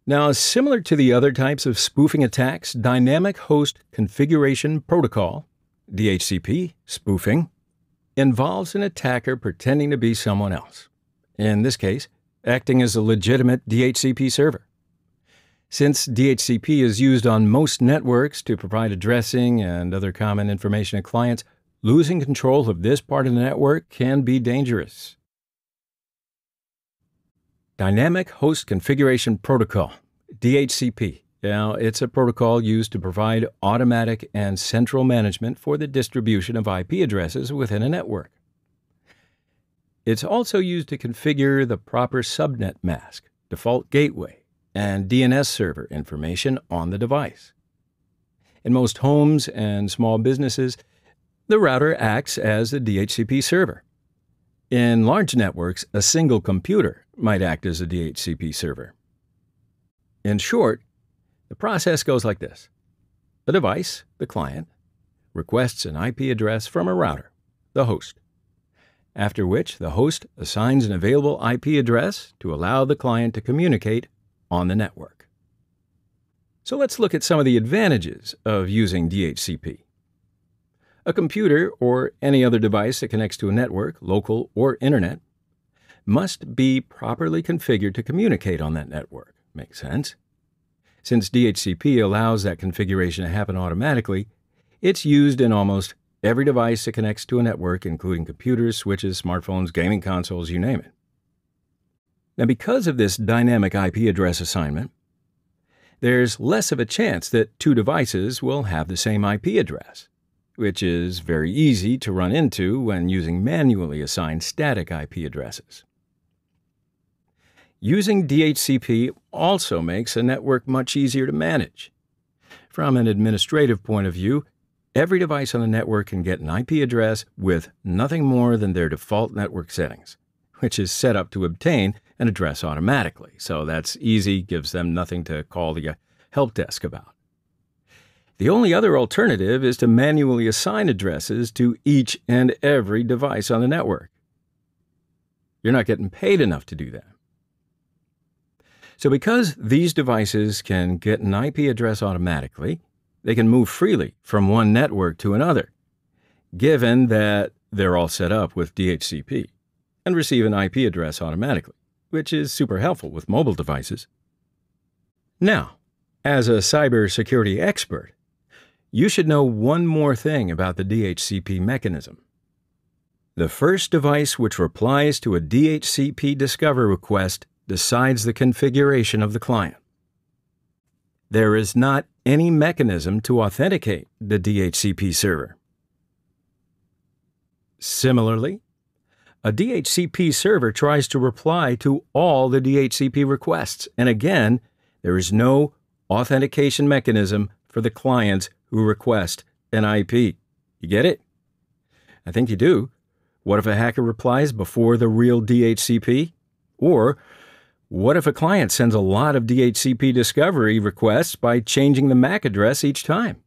Now, similar to the other types of spoofing attacks, Dynamic Host Configuration Protocol, DHCP spoofing, involves an attacker pretending to be someone else, in this case, acting as a legitimate DHCP server. Since DHCP is used on most networks to provide addressing and other common information to clients, losing control of this part of the network can be dangerous. Dynamic Host Configuration Protocol, DHCP. Now, it's a protocol used to provide automatic and central management for the distribution of IP addresses within a network. It's also used to configure the proper subnet mask, default gateway, and DNS server information on the device. In most homes and small businesses, the router acts as a DHCP server. In large networks, a single computer might act as a DHCP server. In short, the process goes like this. The device, the client, requests an IP address from a router, the host, after which the host assigns an available IP address to allow the client to communicate on the network. So let's look at some of the advantages of using DHCP. A computer or any other device that connects to a network, local or internet, must be properly configured to communicate on that network. Makes sense? Since DHCP allows that configuration to happen automatically, it's used in almost every device that connects to a network, including computers, switches, smartphones, gaming consoles, you name it. Now, because of this dynamic IP address assignment, there's less of a chance that two devices will have the same IP address, which is very easy to run into when using manually assigned static IP addresses. Using DHCP also makes a network much easier to manage. From an administrative point of view, every device on the network can get an IP address with nothing more than their default network settings, which is set up to obtain an address automatically. So that's easy, gives them nothing to call the help desk about. The only other alternative is to manually assign addresses to each and every device on the network. You're not getting paid enough to do that. So because these devices can get an IP address automatically, they can move freely from one network to another, given that they're all set up with DHCP, and receive an IP address automatically, which is super helpful with mobile devices. Now, as a cybersecurity expert, you should know one more thing about the DHCP mechanism. The first device which replies to a DHCP discover request decides the configuration of the client. There is not any mechanism to authenticate the DHCP server. Similarly, a DHCP server tries to reply to all the DHCP requests, and again, there is no authentication mechanism for the clients who request an IP. You get it? I think you do. What if a hacker replies before the real DHCP? Or what if a client sends a lot of DHCP discovery requests by changing the MAC address each time?